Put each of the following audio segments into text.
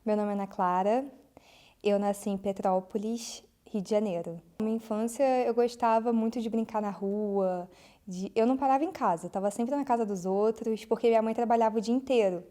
Meu nome é Ana Clara, eu nasci em Petrópolis, Rio de Janeiro. Na minha infância eu gostava muito de brincar na rua, eu não parava em casa, estava sempre na casa dos outros, porque minha mãe trabalhava o dia inteiro.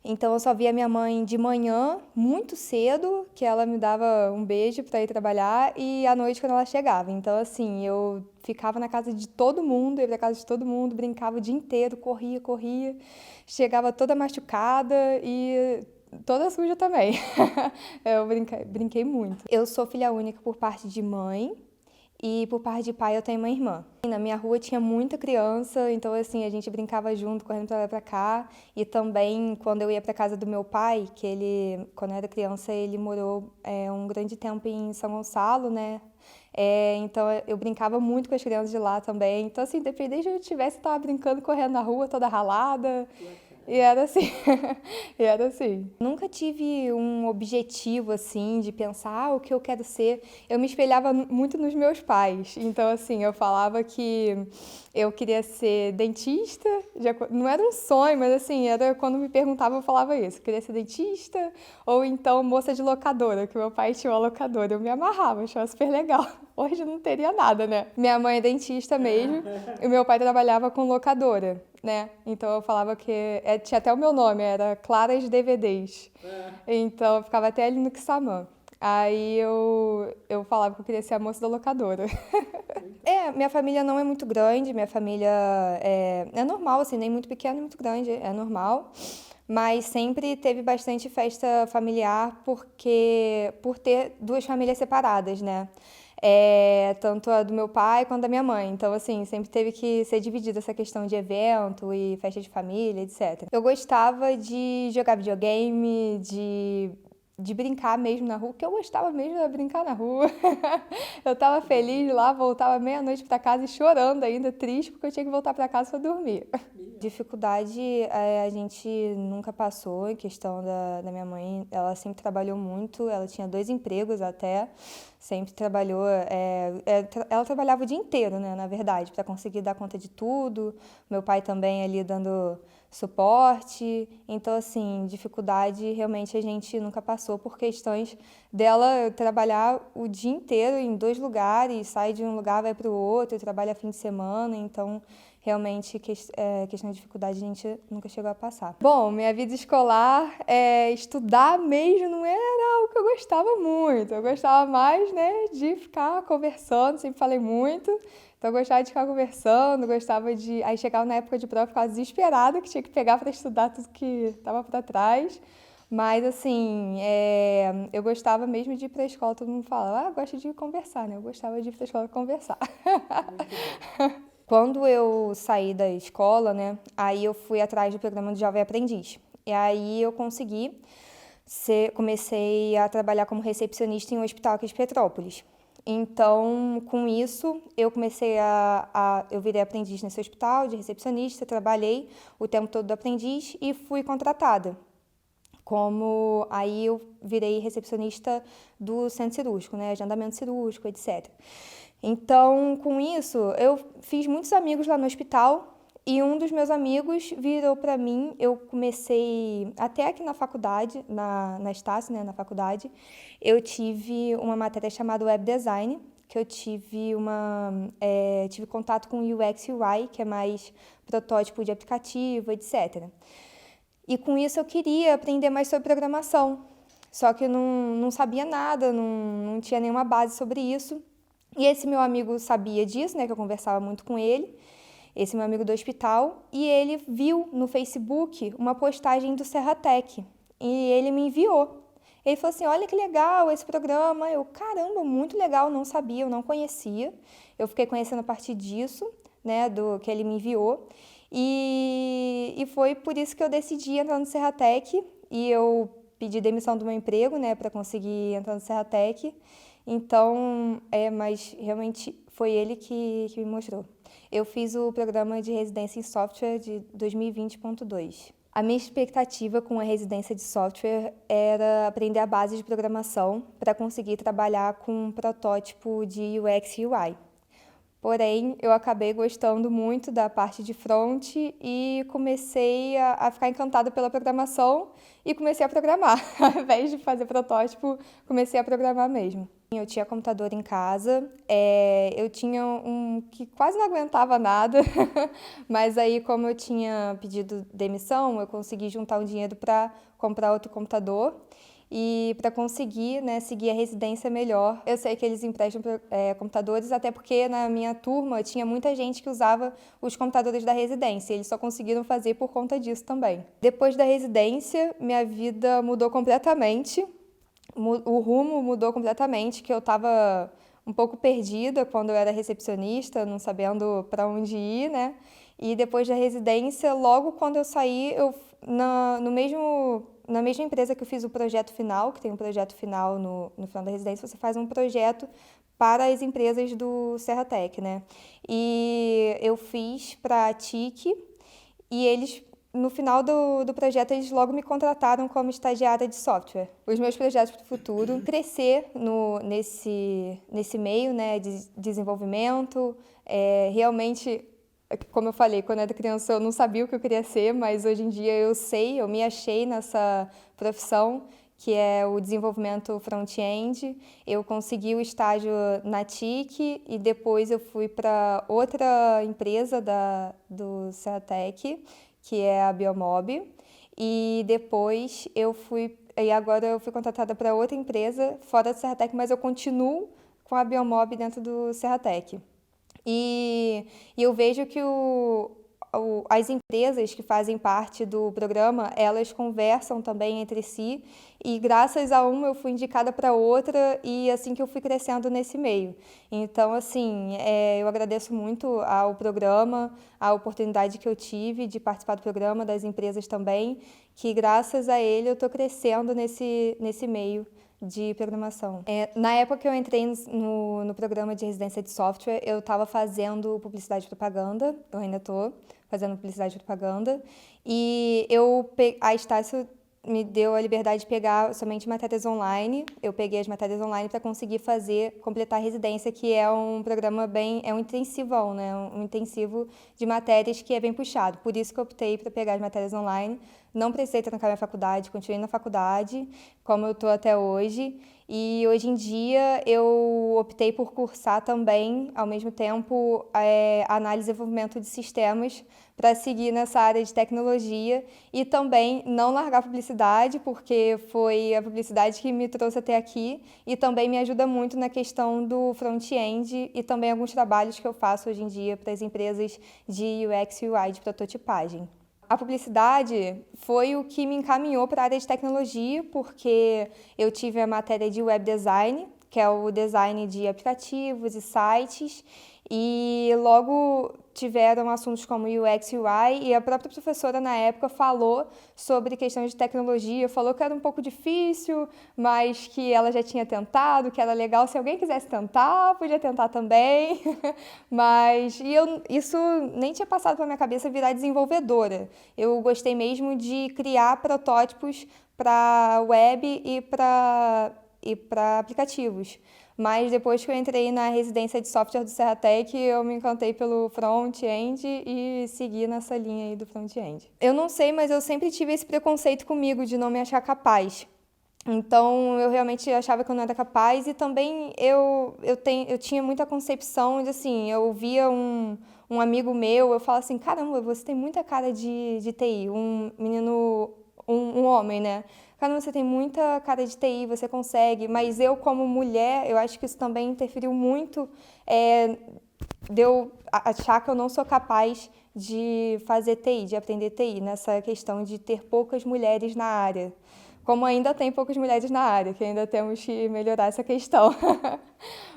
Então eu só via minha mãe de manhã, muito cedo, que ela me dava um beijo para ir trabalhar, e à noite quando ela chegava. Então assim, eu ficava na casa de todo mundo, ia pra casa de todo mundo, brincava o dia inteiro, corria, chegava toda machucada e toda suja também. Eu brinquei muito. Eu sou filha única por parte de mãe e por parte de pai eu tenho uma irmã. Na minha rua tinha muita criança, então assim, a gente brincava junto, correndo pra lá e pra cá. E também quando eu ia pra casa do meu pai, que ele, quando eu era criança, ele morou um grande tempo em São Gonçalo, né? Então eu brincava muito com as crianças de lá também. Então assim, independente de onde eu estivesse, eu tava brincando, correndo na rua, toda ralada. E era assim, e era assim. Nunca tive um objetivo, assim, de pensar o que eu quero ser. Eu me espelhava muito nos meus pais. Então, assim, eu falava que eu queria ser dentista. Não era um sonho, mas assim, era quando me perguntavam, eu falava isso. Eu queria ser dentista ou então moça de locadora, que meu pai tinha uma locadora. Eu me amarrava, achava super legal. Hoje não teria nada, né? Minha mãe é dentista mesmo e meu pai trabalhava com locadora, né? Então eu falava que... tinha até o meu nome, era Claras DVDs. Então eu ficava até ali no Quissamã. Aí eu falava que eu queria ser a moça da locadora. Minha família não é muito grande, minha família é normal, assim, nem muito pequena nem muito grande, é normal. Mas sempre teve bastante festa familiar por ter duas famílias separadas, né? Tanto a do meu pai quanto a da minha mãe. Então, assim, sempre teve que ser dividida essa questão de evento e festa de família, etc. Eu gostava de jogar videogame, de brincar mesmo na rua, que eu gostava mesmo de brincar na rua. Eu tava feliz lá, voltava meia-noite pra casa e chorando ainda, triste, porque eu tinha que voltar pra casa pra dormir. Dificuldade a gente nunca passou, em questão da minha mãe, ela sempre trabalhou muito, ela tinha 2 empregos até, sempre trabalhou, ela trabalhava o dia inteiro, né, na verdade, para conseguir dar conta de tudo, meu pai também ali dando suporte, então assim, dificuldade realmente a gente nunca passou por questões dela trabalhar o dia inteiro em 2 lugares, sai de um lugar, vai para o outro, trabalha fim de semana, então realmente questão de dificuldade a gente nunca chegou a passar. Bom, minha vida escolar, estudar mesmo não era algo que eu gostava muito, eu gostava mais, né, de ficar conversando, sempre falei muito. Então eu gostava de ficar conversando, gostava de... Aí chegava na época de prova, eu ficava desesperada, que tinha que pegar para estudar tudo que estava para trás. Mas, assim, eu gostava mesmo de ir para a escola, todo mundo fala, gosta de conversar, né? Eu gostava de ir para a escola conversar. Quando eu saí da escola, né, aí eu fui atrás do programa do Jovem Aprendiz. E aí eu comecei a trabalhar como recepcionista em um hospital aqui de Petrópolis. Então, com isso, eu comecei eu virei aprendiz nesse hospital, de recepcionista, trabalhei o tempo todo do aprendiz e fui contratada. Aí eu virei recepcionista do centro cirúrgico, né, agendamento cirúrgico, etc. Então, com isso, eu fiz muitos amigos lá no hospital e um dos meus amigos virou para mim. Eu comecei até aqui na faculdade, na Estácio, né, na faculdade, eu tive uma matéria chamada Web Design, que eu tive contato com UX e UI, que é mais protótipo de aplicativo, etc. E com isso eu queria aprender mais sobre programação, só que eu não sabia nada, não tinha nenhuma base sobre isso. E esse meu amigo sabia disso, né, que eu conversava muito com ele, esse meu amigo do hospital, e ele viu no Facebook uma postagem do Serratec, e ele me enviou. Ele falou assim, olha que legal esse programa. Eu, caramba, muito legal, não sabia, eu não conhecia. Eu fiquei conhecendo a partir disso, né, do que ele me enviou. E foi por isso que eu decidi entrar no Serratec, e eu pedi demissão do meu emprego, né, para conseguir entrar no Serratec. Então, mas realmente foi ele que me mostrou. Eu fiz o programa de residência em software de 2020.2. A minha expectativa com a residência de software era aprender a base de programação para conseguir trabalhar com um protótipo de UX e UI. Porém, eu acabei gostando muito da parte de front e comecei a ficar encantada pela programação e comecei a programar. Ao invés de fazer protótipo, comecei a programar mesmo. Eu tinha computador em casa, eu tinha um que quase não aguentava nada, mas aí como eu tinha pedido demissão, eu consegui juntar um dinheiro para comprar outro computador e para conseguir, né, seguir a residência melhor. Eu sei que eles emprestam computadores, até porque na minha turma tinha muita gente que usava os computadores da residência, e eles só conseguiram fazer por conta disso também. Depois da residência, minha vida mudou completamente. O rumo mudou completamente, que eu estava um pouco perdida quando eu era recepcionista, não sabendo para onde ir, né? E depois da residência, logo quando eu saí, na mesma empresa que eu fiz o projeto final, que tem um projeto final no final da residência, você faz um projeto para as empresas do Serratec, né? E eu fiz para a TIC e eles no final do projeto, eles logo me contrataram como estagiária de software. Os meus projetos para o futuro, crescer nesse meio, né, de desenvolvimento, realmente, como eu falei, quando eu era criança eu não sabia o que eu queria ser, mas hoje em dia eu me achei nessa profissão, que é o desenvolvimento front-end. Eu consegui o estágio na TIC e depois eu fui para outra empresa do Serratec, que é a Biomob, e depois agora eu fui contratada para outra empresa fora do Serratec, mas eu continuo com a Biomob dentro do Serratec. E eu vejo que as empresas que fazem parte do programa, elas conversam também entre si e graças a uma eu fui indicada para outra e assim que eu fui crescendo nesse meio. Então, assim, eu agradeço muito ao programa, a oportunidade que eu tive de participar do programa, das empresas também, que graças a ele eu estou crescendo nesse meio de programação. Na época que eu entrei no programa de residência de software, eu estava fazendo publicidade e propaganda, eu ainda estou fazendo publicidade e propaganda, e a Estácio me deu a liberdade de pegar somente matérias online. Eu peguei as matérias online para conseguir completar a residência, que é um programa é um intensivão, né? Um intensivo de matérias que é bem puxado. Por isso que eu optei para pegar as matérias online. Não precisei trancar minha faculdade, continuei na faculdade, como eu estou até hoje. E hoje em dia eu optei por cursar também, ao mesmo tempo, análise e desenvolvimento de sistemas para seguir nessa área de tecnologia e também não largar a publicidade, porque foi a publicidade que me trouxe até aqui e também me ajuda muito na questão do front-end e também alguns trabalhos que eu faço hoje em dia para as empresas de UX e UI, de prototipagem. A publicidade foi o que me encaminhou para a área de tecnologia, porque eu tive a matéria de web design, que é o design de aplicativos e sites, e logo tiveram assuntos como UX e UI, e a própria professora na época falou sobre questões de tecnologia, falou que era um pouco difícil, mas que ela já tinha tentado, que era legal, se alguém quisesse tentar, podia tentar também, mas isso nem tinha passado pela minha cabeça virar desenvolvedora. Eu gostei mesmo de criar protótipos para web e para aplicativos. Mas depois que eu entrei na residência de software do Serratec, eu me encantei pelo front-end e segui nessa linha aí do front-end. Eu não sei, mas eu sempre tive esse preconceito comigo de não me achar capaz. Então, eu realmente achava que eu não era capaz e também eu tinha muita concepção de, assim, eu via um amigo meu, eu falava assim, caramba, você tem muita cara de TI, um menino, um homem, né? Caramba, você tem muita cara de TI, você consegue, mas eu como mulher, eu acho que isso também interferiu muito de eu achar que eu não sou capaz de fazer TI, de aprender TI, nessa questão de ter poucas mulheres na área. Como ainda tem poucas mulheres na área, que ainda temos que melhorar essa questão.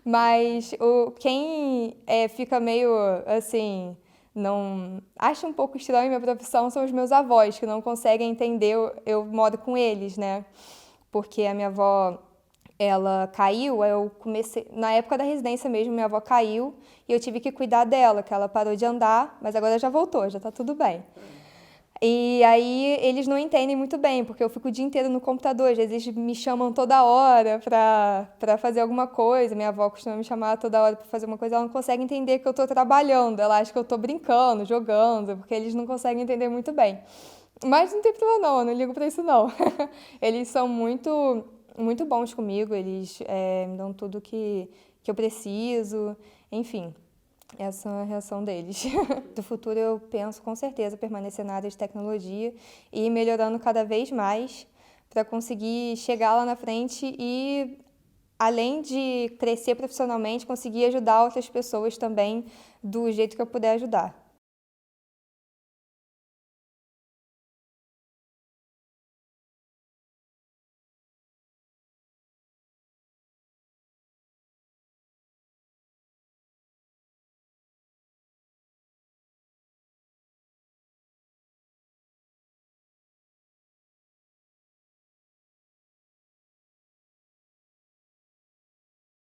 Mas quem fica meio assim, não acha um pouco estranho minha profissão são os meus avós, que não conseguem entender, eu moro com eles, né? Porque a minha avó, ela caiu, eu comecei, na época da residência mesmo, minha avó caiu e eu tive que cuidar dela, que ela parou de andar, mas agora já voltou, já tá tudo bem. E aí eles não entendem muito bem, porque eu fico o dia inteiro no computador, às vezes me chamam toda hora pra fazer alguma coisa, minha avó costuma me chamar toda hora pra fazer uma coisa, ela não consegue entender que eu tô trabalhando, ela acha que eu tô brincando, jogando, porque eles não conseguem entender muito bem. Mas não tem problema não, eu não ligo pra isso não. Eles são muito bons comigo, eles me dão tudo que eu preciso, enfim. Essa é a reação deles. Do futuro eu penso com certeza permanecer na área de tecnologia e ir melhorando cada vez mais para conseguir chegar lá na frente e, além de crescer profissionalmente, conseguir ajudar outras pessoas também do jeito que eu puder ajudar.